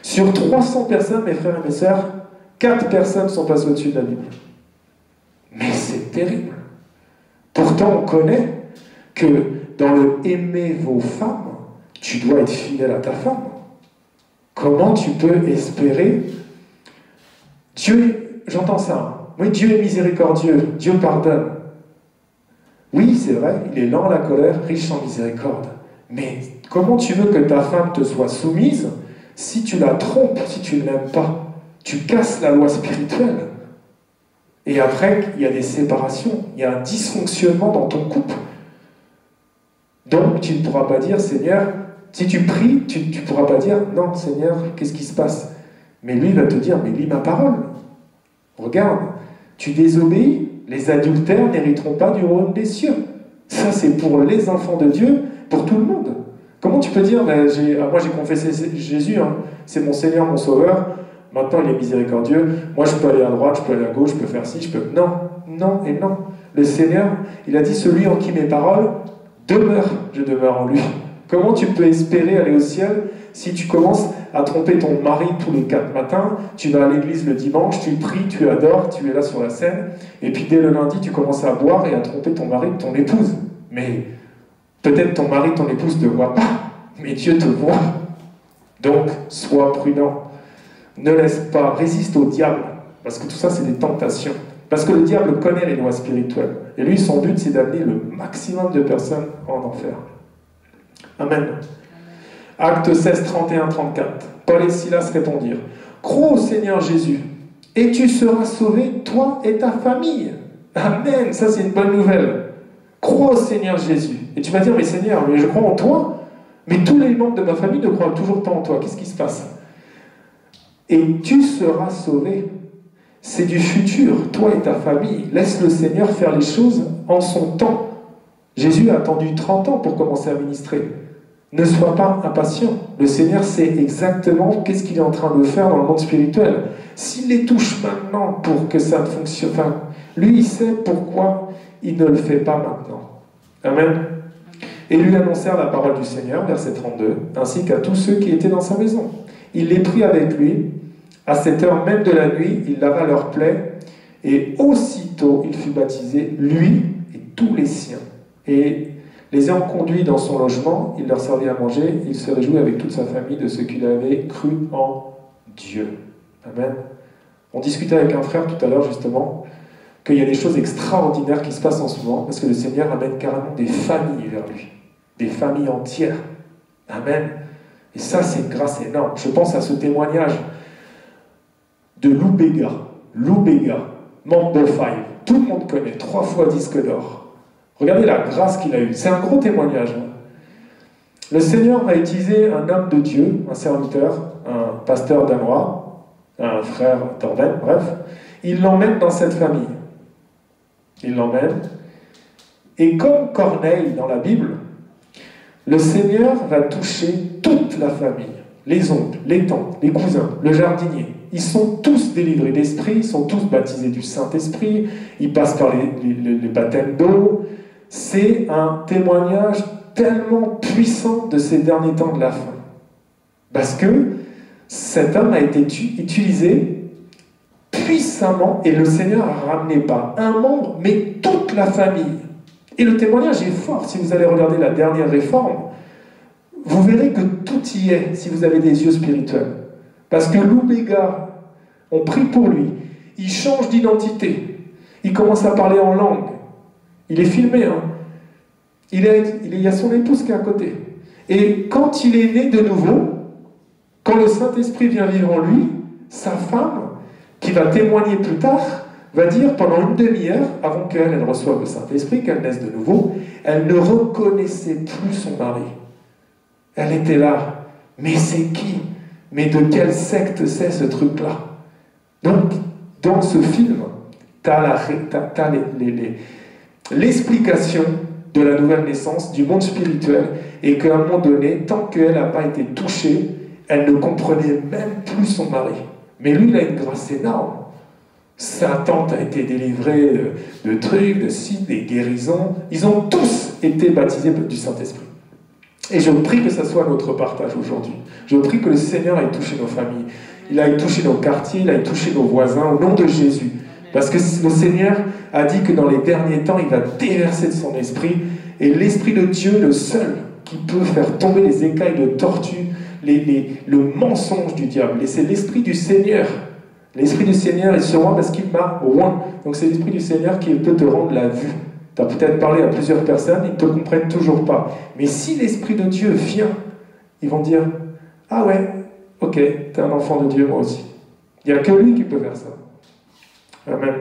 Sur 300 personnes, mes frères et mes sœurs, 4 personnes sont passées au-dessus de la Bible. Mais c'est terrible. Pourtant, Pourtant, on connaît que dans le « aimer vos femmes », tu dois être fidèle à ta femme. Comment tu peux espérer? Dieu, j'entends ça. Hein. Oui, Dieu est miséricordieux, Dieu pardonne. Oui, c'est vrai, il est lent à la colère, riche en miséricorde. Mais comment tu veux que ta femme te soit soumise si tu la trompes, si tu ne l'aimes pas? Tu casses la loi spirituelle. Et après, il y a des séparations, il y a un dysfonctionnement dans ton couple. Donc, tu ne pourras pas dire, Seigneur, si tu pries, tu ne pourras pas dire, non, Seigneur, qu'est-ce qui se passe? Mais lui, il va te dire, mais lis ma parole. Regarde, tu désobéis, les adultères n'hériteront pas du royaume des cieux. Ça, c'est pour les enfants de Dieu, pour tout le monde. Comment tu peux dire, ben, moi j'ai confessé Jésus, hein, c'est mon Seigneur, mon Sauveur, maintenant il est miséricordieux, moi je peux aller à droite, je peux aller à gauche, je peux faire ci, je peux... Non, non et non. Le Seigneur, il a dit, celui en qui mes paroles demeurent, je demeure en lui. Comment tu peux espérer aller au ciel si tu commences à tromper ton mari tous les 4 matins, tu vas à l'église le dimanche, tu pries, tu adores, tu es là sur la scène, et puis dès le lundi, tu commences à boire et à tromper ton mari et ton épouse. Mais peut-être ton mari, ton épouse ne te voit pas, mais Dieu te voit. Donc, sois prudent. Ne laisse pas, résiste au diable, parce que tout ça, c'est des tentations. Parce que le diable connaît les lois spirituelles. Et lui, son but, c'est d'amener le maximum de personnes en enfer. Amen. Actes 16, 31, 34. Paul et Silas répondirent, « Crois au Seigneur Jésus, et tu seras sauvé, toi et ta famille. » Amen, ça c'est une bonne nouvelle. Crois au Seigneur Jésus. Et tu vas dire, mais Seigneur, mais je crois en toi, mais tous les membres de ma famille ne croient toujours pas en toi. Qu'est-ce qui se passe? Et tu seras sauvé. C'est du futur, toi et ta famille. Laisse le Seigneur faire les choses en son temps. Jésus a attendu 30 ans pour commencer à ministrer. Ne sois pas impatient. Le Seigneur sait exactement qu'est-ce qu'il est en train de faire dans le monde spirituel. S'il les touche maintenant pour que ça fonctionne, enfin, lui, il sait pourquoi il ne le fait pas maintenant. Amen. Et lui annoncèrent la parole du Seigneur, verset 32, ainsi qu'à tous ceux qui étaient dans sa maison. Il les prit avec lui. À cette heure même de la nuit, il lava leurs plaies, et aussitôt il fut baptisé, lui et tous les siens. Et les ayant conduits dans son logement, il leur servit à manger, il se réjouit avec toute sa famille de ce qu'il avait cru en Dieu. Amen. On discutait avec un frère tout à l'heure, justement, qu'il y a des choses extraordinaires qui se passent en ce moment, parce que le Seigneur amène carrément des familles vers lui, des familles entières. Amen. Et ça, c'est une grâce énorme. Je pense à ce témoignage de Lou Béga, Mambo 5. Tout le monde connaît, 3 fois disque d'or. Regardez la grâce qu'il a eue. C'est un gros témoignage. Hein. Le Seigneur va utiliser un homme de Dieu, un serviteur, un pasteur danois, un frère d'Orden, bref. Il l'emmène dans cette famille. Il l'emmène. Et comme Corneille dans la Bible, le Seigneur va toucher toute la famille. Les oncles, les tantes, les cousins, le jardinier. Ils sont tous délivrés d'esprit, ils sont tous baptisés du Saint-Esprit, ils passent par les baptêmes d'eau. C'est un témoignage tellement puissant de ces derniers temps de la fin. Parce que cet homme a été utilisé puissamment et le Seigneur a ramené pas un membre, mais toute la famille. Et le témoignage est fort. Si vous allez regarder la dernière réforme, vous verrez que tout y est si vous avez des yeux spirituels. Parce que Lou Béga, on prie pour lui, il change d'identité, il commence à parler en langue, il est filmé, hein. Il y a son épouse qui est à côté. Et quand il est né de nouveau, quand le Saint-Esprit vient vivre en lui, sa femme, qui va témoigner plus tard, va dire pendant une demi-heure, avant qu'elle reçoive le Saint-Esprit, qu'elle naisse de nouveau, elle ne reconnaissait plus son mari. Elle était là. Mais c'est qui? Mais de quelle secte c'est ce truc-là? Donc, dans ce film, tu as l'explication de la nouvelle naissance, du monde spirituel, et qu'à un moment donné, tant qu'elle n'a pas été touchée, elle ne comprenait même plus son mari. Mais lui, il a une grâce énorme. Sa tante a été délivrée de trucs, de signes, des guérisons. Ils ont tous été baptisés du Saint-Esprit. Et je prie que ce soit notre partage aujourd'hui. Je prie que le Seigneur ait touché nos familles. Il a touché nos quartiers, il a touché nos voisins, au nom de Jésus. Parce que le Seigneur a dit que dans les derniers temps, il va déverser de son esprit. Et l'Esprit de Dieu, le seul qui peut faire tomber les écailles de tortue, le mensonge du diable. Et c'est l'Esprit du Seigneur. L'Esprit du Seigneur est sur moi parce qu'il m'a oint. Donc c'est l'Esprit du Seigneur qui peut te rendre la vue. Tu as peut-être parlé à plusieurs personnes, ils ne te comprennent toujours pas. Mais si l'Esprit de Dieu vient, ils vont dire « Ah ouais, ok, tu es un enfant de Dieu, moi aussi. » Il n'y a que lui qui peut faire ça. Amen.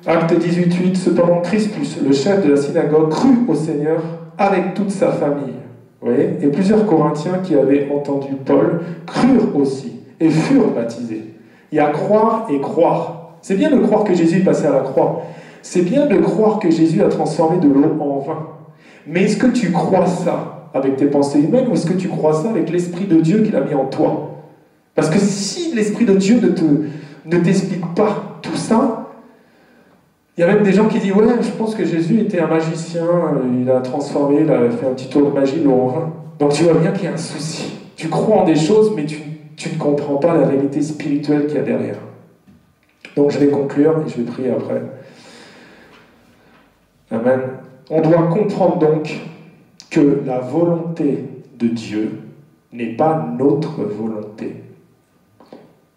Acte 18:8, cependant Crispus, le chef de la synagogue, crut au Seigneur avec toute sa famille. Vous voyez ? Et plusieurs Corinthiens qui avaient entendu Paul crurent aussi et furent baptisés. Il y a croire et croire. C'est bien de croire que Jésus est passé à la croix. C'est bien de croire que Jésus a transformé de l'eau en vin. Mais est-ce que tu crois ça avec tes pensées humaines ou est-ce que tu crois ça avec l'Esprit de Dieu qu'il a mis en toi ? Parce que si l'Esprit de Dieu ne t'explique pas tout ça, il y a même des gens qui disent « Ouais, je pense que Jésus était un magicien, il a transformé, il a fait un petit tour de magie, l'eau en vin. » Donc tu vois bien qu'il y a un souci. Tu crois en des choses, mais tu ne comprends pas la réalité spirituelle qu'il y a derrière. Donc je vais conclure et je vais prier après. Amen. On doit comprendre donc que la volonté de Dieu n'est pas notre volonté.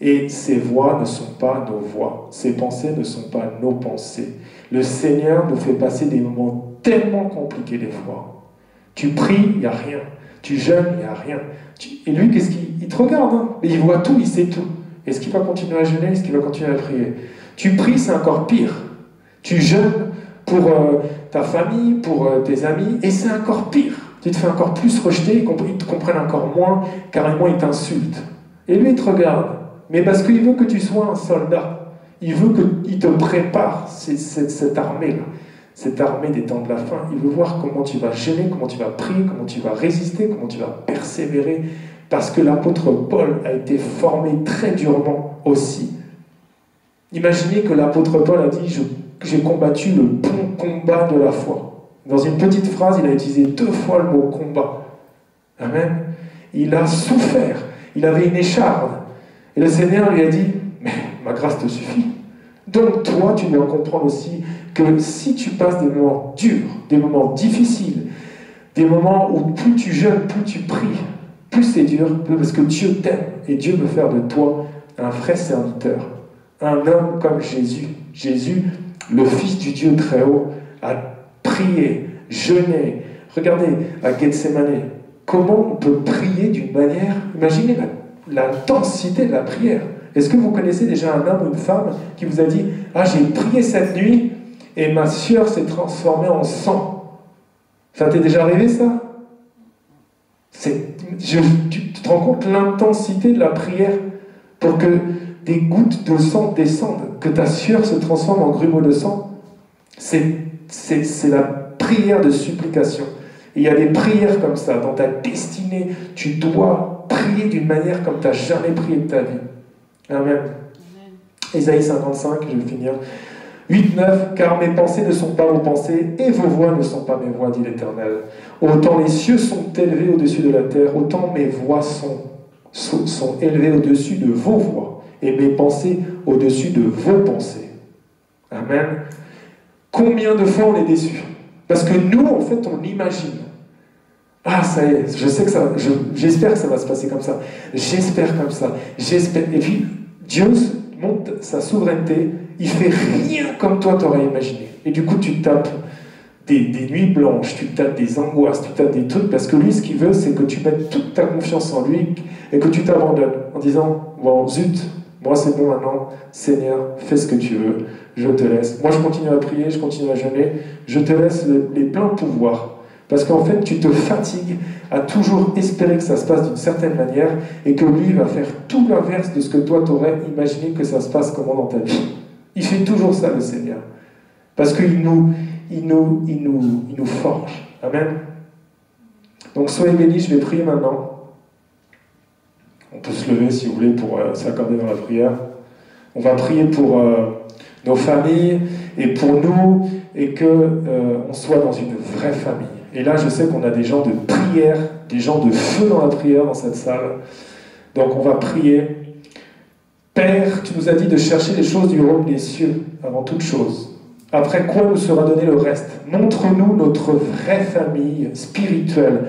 Et ses voies ne sont pas nos voies. Ses pensées ne sont pas nos pensées. Le Seigneur nous fait passer des moments tellement compliqués des fois. Tu pries, il n'y a rien. Tu jeûnes, il n'y a rien. Et lui, qu'est-ce qu'il te regarde, hein? Il voit tout, il sait tout. Est-ce qu'il va continuer à jeûner? Est-ce qu'il va continuer à prier? Tu pries, c'est encore pire. Tu jeûnes pour ta famille, pour tes amis, et c'est encore pire. Tu te fais encore plus rejeter, ils te comprennent encore moins, carrément ils t'insultent. Et lui, il te regarde. Mais parce qu'il veut que tu sois un soldat. Il veut qu'il te prépare cette armée-là. Cette armée des temps de la fin. Il veut voir comment tu vas gêner, comment tu vas prier, comment tu vas résister, comment tu vas persévérer. Parce que l'apôtre Paul a été formé très durement aussi. Imaginez que l'apôtre Paul a dit « J'ai combattu le bon combat de la foi ». Dans une petite phrase, il a utilisé 2 fois le mot « combat ». Amen. Il a souffert. Il avait une écharde. Et le Seigneur lui a dit « Mais ma grâce te suffit ». Donc toi, tu dois comprendre aussi que si tu passes des moments durs, des moments difficiles, des moments où plus tu jeûnes, plus tu pries, plus c'est dur, parce que Dieu t'aime et Dieu veut faire de toi un vrai serviteur, un homme comme Jésus. Jésus, le Fils du Dieu très haut, a prié, jeûné. Regardez à Gethsémani, comment on peut prier d'une manière, imaginez l'intensité de la prière. Est-ce que vous connaissez déjà un homme ou une femme qui vous a dit « Ah, j'ai prié cette nuit et ma sueur s'est transformée en sang ». Ça t'est déjà arrivé, ça? Tu te rends compte l'intensité de la prière pour que des gouttes de sang descendent, que ta sueur se transforme en grumeaux de sang? C'est la prière de supplication. Et il y a des prières comme ça, dans ta destinée, tu dois prier d'une manière comme tu n'as jamais prié de ta vie. Amen. Ésaïe 55, je vais finir. 8-9, car mes pensées ne sont pas vos pensées, et vos voix ne sont pas mes voix, dit l'Éternel. Autant les cieux sont élevés au-dessus de la terre, autant mes voix sont élevées au-dessus de vos voix, et mes pensées au-dessus de vos pensées. Amen. Combien de fois on est déçus? Parce que nous, en fait, on imagine. Ah, ça y est, je sais que ça, j'espère que ça va se passer comme ça. J'espère comme ça. J'espère. Et puis, Dieu montre sa souveraineté. Il fait rien comme toi t'aurais imaginé. Et du coup, tu tapes des nuits blanches, tu tapes des angoisses, tu tapes des trucs, parce que lui, ce qu'il veut, c'est que tu mettes toute ta confiance en lui et que tu t'abandonnes en disant, bon, zut, moi c'est bon maintenant, Seigneur, fais ce que tu veux, je te laisse. Moi, je continue à prier, je continue à jeûner, je te laisse les pleins pouvoirs. Parce qu'en fait, tu te fatigues à toujours espérer que ça se passe d'une certaine manière et que lui va faire tout l'inverse de ce que toi t'aurais imaginé que ça se passe comment dans ta vie. Il fait toujours ça, le Seigneur. Parce qu'il nous forge. Amen. Donc, soyez bénis, je vais prier maintenant. On peut se lever si vous voulez pour s'accorder dans la prière. On va prier pour nos familles et pour nous et qu'on soit dans une vraie famille. Et là, je sais qu'on a des gens de prière, des gens de feu dans la prière dans cette salle. Donc, on va prier. Père, tu nous as dit de chercher les choses du royaume des cieux avant toute chose. après quoi nous sera donné le reste. Montre-nous notre vraie famille spirituelle.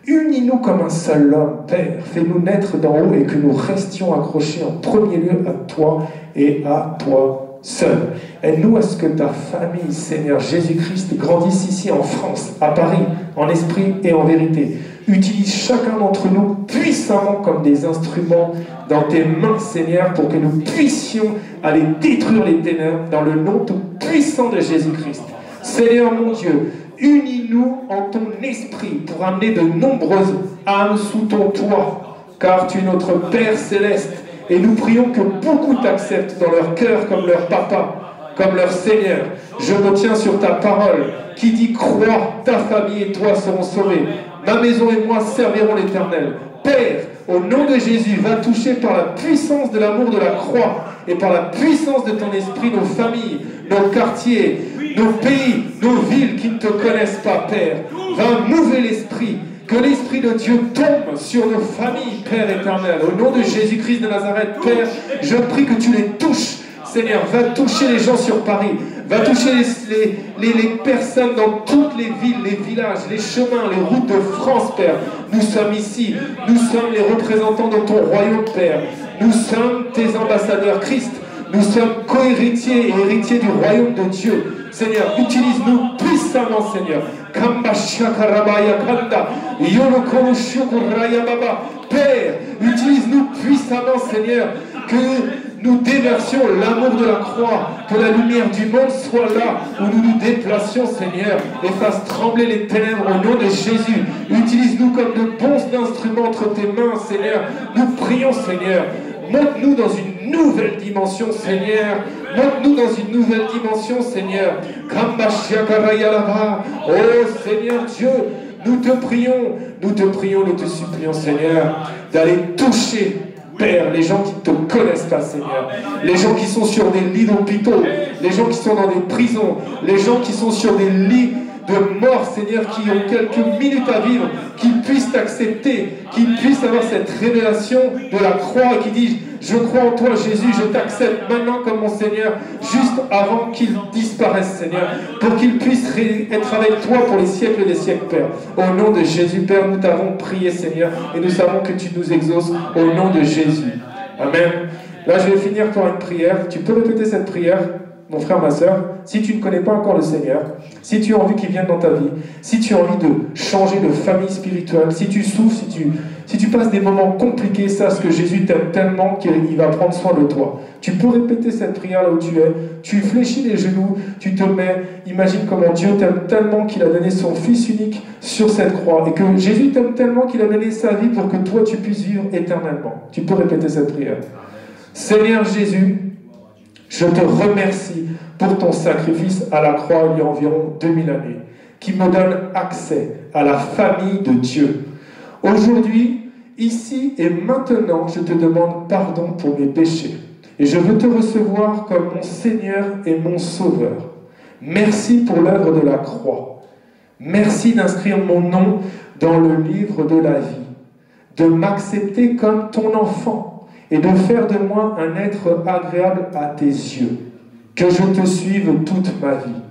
Unis-nous comme un seul homme, Père. Fais-nous naître d'en haut et que nous restions accrochés en premier lieu à toi et à toi seul. Aide-nous à ce que ta famille, Seigneur Jésus-Christ, grandisse ici en France, à Paris, en esprit et en vérité. Utilise chacun d'entre nous puissamment comme des instruments dans tes mains, Seigneur, pour que nous puissions aller détruire les ténèbres dans le nom tout puissant de Jésus-Christ. Seigneur mon Dieu, unis-nous en ton esprit pour amener de nombreuses âmes sous ton toit, car tu es notre Père céleste et nous prions que beaucoup t'acceptent dans leur cœur comme leur papa, comme leur Seigneur. Je me tiens sur ta parole qui dit: crois, ta famille et toi seront sauvés. Ma maison et moi servirons l'Éternel. Père, au nom de Jésus, va toucher par la puissance de l'amour de la croix et par la puissance de ton esprit nos familles, nos quartiers, nos pays, nos villes qui ne te connaissent pas, Père. Va mouver l'esprit, que l'Esprit de Dieu tombe sur nos familles, Père éternel. Au nom de Jésus-Christ de Nazareth, Père, je prie que tu les touches. Seigneur, va toucher les gens sur Paris, va toucher les personnes dans toutes les villes, les villages, les chemins, les routes de France, Père. Nous sommes ici, nous sommes les représentants de ton royaume, Père. Nous sommes tes ambassadeurs, Christ. Nous sommes co-héritiers et héritiers du royaume de Dieu. Seigneur, utilise-nous puissamment, Seigneur. Père, utilise-nous puissamment, Seigneur, que nous déversions l'amour de la croix, que la lumière du monde soit là où nous nous déplacions, Seigneur, et fasse trembler les ténèbres au nom de Jésus. Utilise-nous comme de bons instruments entre tes mains, Seigneur. Nous prions, Seigneur. Monte-nous dans une nouvelle dimension, Seigneur. Monte-nous dans une nouvelle dimension, Seigneur. Oh, Seigneur Dieu, nous te prions, nous te supplions, Seigneur, d'aller toucher, Père, les gens qui ne te connaissent pas, Seigneur. Les gens qui sont sur des lits d'hôpitaux, les gens qui sont dans des prisons, les gens qui sont sur des lits de mort, Seigneur, qui ont quelques minutes à vivre, qu'ils puissent t'accepter, qu'ils puissent avoir cette révélation de la croix et qui disent: je crois en toi, Jésus, je t'accepte maintenant comme mon Seigneur, juste avant qu'ils disparaissent, Seigneur, pour qu'ils puissent être avec toi pour les siècles des siècles, Père. Au nom de Jésus, Père, nous t'avons prié, Seigneur, et nous savons que tu nous exauces au nom de Jésus. Amen. Là, je vais finir par une prière. Tu peux répéter cette prière, mon frère, ma soeur. Si tu ne connais pas encore le Seigneur, si tu as envie qu'il vienne dans ta vie, si tu as envie de changer de famille spirituelle, si tu souffres, si tu passes des moments compliqués, sache que Jésus t'aime tellement qu'il va prendre soin de toi. Tu peux répéter cette prière là où tu es, tu fléchis les genoux, tu te mets, imagine comment Dieu t'aime tellement qu'il a donné son Fils unique sur cette croix, et que Jésus t'aime tellement qu'il a donné sa vie pour que toi tu puisses vivre éternellement. Tu peux répéter cette prière. Seigneur Jésus, je te remercie pour ton sacrifice à la croix il y a environ 2000 années, qui me donne accès à la famille de Dieu. Aujourd'hui, ici et maintenant, je te demande pardon pour mes péchés. Et je veux te recevoir comme mon Seigneur et mon Sauveur. Merci pour l'œuvre de la croix. Merci d'inscrire mon nom dans le livre de la vie, de m'accepter comme ton enfant et de faire de moi un être agréable à tes yeux. Que je te suive toute ma vie.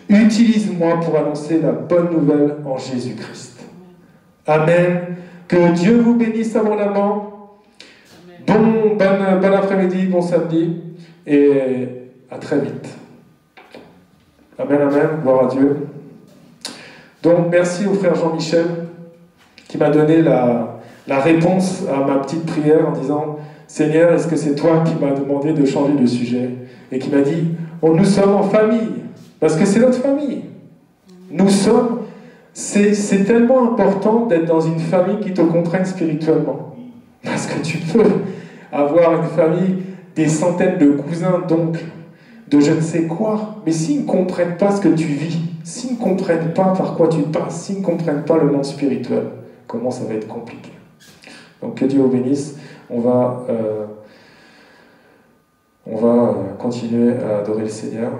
Utilise-moi pour annoncer la bonne nouvelle en Jésus-Christ. Amen. Que Dieu vous bénisse abondamment. Bon après-midi, bon samedi, et à très vite. Amen, amen, gloire à Dieu. Donc merci au frère Jean-Michel qui m'a donné la réponse à ma petite prière en disant: Seigneur, est-ce que c'est toi qui m'as demandé de changer de sujet? Et qui m'a dit: oh, nous sommes en famille, parce que c'est notre famille. Nous sommes, c'est tellement important d'être dans une famille qui te comprenne spirituellement. Parce que tu peux avoir une famille, des centaines de cousins, d'oncles, de je ne sais quoi, mais s'ils ne comprennent pas ce que tu vis, s'ils ne comprennent pas par quoi tu passes, s'ils ne comprennent pas le monde spirituel, comment ça va être compliqué. Donc que Dieu vous bénisse. On va continuer à adorer le Seigneur.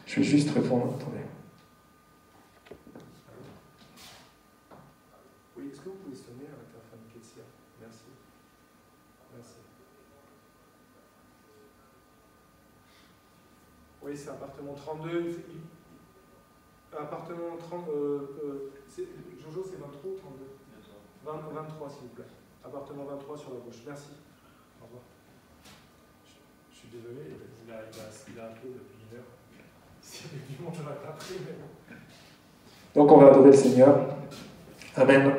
Je vais juste répondre. Attendez. Oui, est-ce que vous pouvez sonner avec la femme Ketsia? Merci. Merci. Oui. voyez, c'est appartement 32. Appartement 30. Jojo, c'est 23 ou 32 23, s'il vous plaît. Appartement 23 sur la gauche. Merci. Au revoir. Je suis désolé, il a appelé depuis une heure. S'il y avait du monde, je l'aurais pas pris, mais bon. Donc on va adorer le Seigneur. Amen.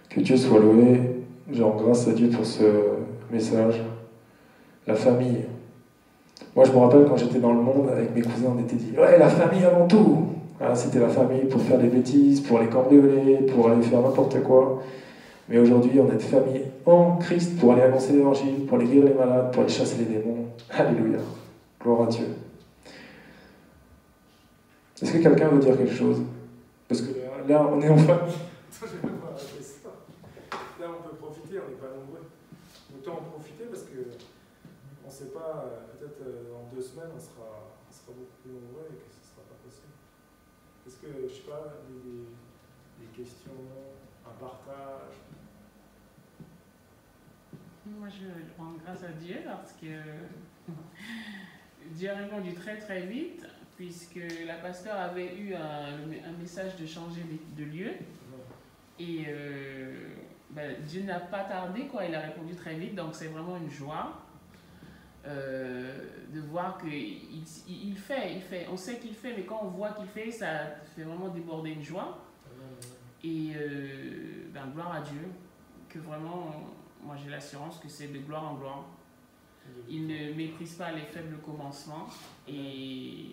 Que Dieu soit loué. Je rends grâce à Dieu pour ce message. La famille. Moi, je me rappelle quand j'étais dans le monde, avec mes cousins, on était dit « Ouais, la famille avant tout !» Voilà, c'était la famille pour faire des bêtises, pour les cambrioler, pour aller faire n'importe quoi. Mais aujourd'hui, on est une famille en Christ pour aller annoncer l'évangile, pour aller guérir les malades, pour aller chasser les démons. Alléluia. Gloire à Dieu. Est-ce que quelqu'un veut dire quelque chose? Parce que là, on est en famille. Là, on peut profiter, on n'est pas nombreux. Autant en profiter parce que on ne sait pas, peut-être dans 2 semaines, on sera beaucoup plus nombreux et que ce ne sera pas possible. Est-ce que, je ne sais pas, des questions, un partage? Moi, je rends grâce à Dieu parce que Dieu a répondu très très vite, puisque la pasteur avait eu un message de changer de lieu. Et Dieu n'a pas tardé, quoi, il a répondu très vite, donc c'est vraiment une joie de voir qu'il fait. On sait qu'il fait, mais quand on voit qu'il fait, ça fait vraiment déborder une joie. Et gloire à Dieu, que vraiment, moi j'ai l'assurance que c'est de gloire en gloire. Il ne méprise pas les faibles commencements, et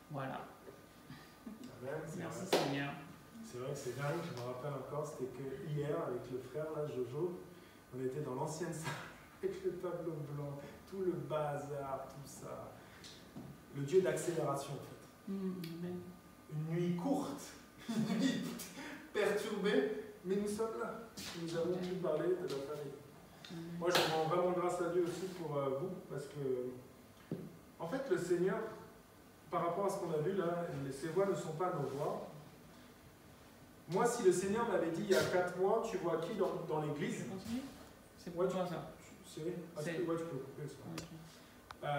voilà. Merci Seigneur. C'est vrai que c'est dingue, je me rappelle encore, c'était que hier avec le frère là, Jojo, on était dans l'ancienne salle avec le tableau blanc, tout le bazar, tout ça. Le Dieu d'accélération en fait. Une nuit courte, une nuit perturbée, mais nous sommes là. Nous avons pu parler de la famille. Moi je rends vraiment grâce à Dieu aussi pour vous, parce que en fait le Seigneur, par rapport à ce qu'on a vu là, ces voix ne sont pas nos voix. Moi, si le Seigneur m'avait dit il y a 4 mois, tu vois qui dans l'église? C'est pour toi ça. Tu peux couper ça.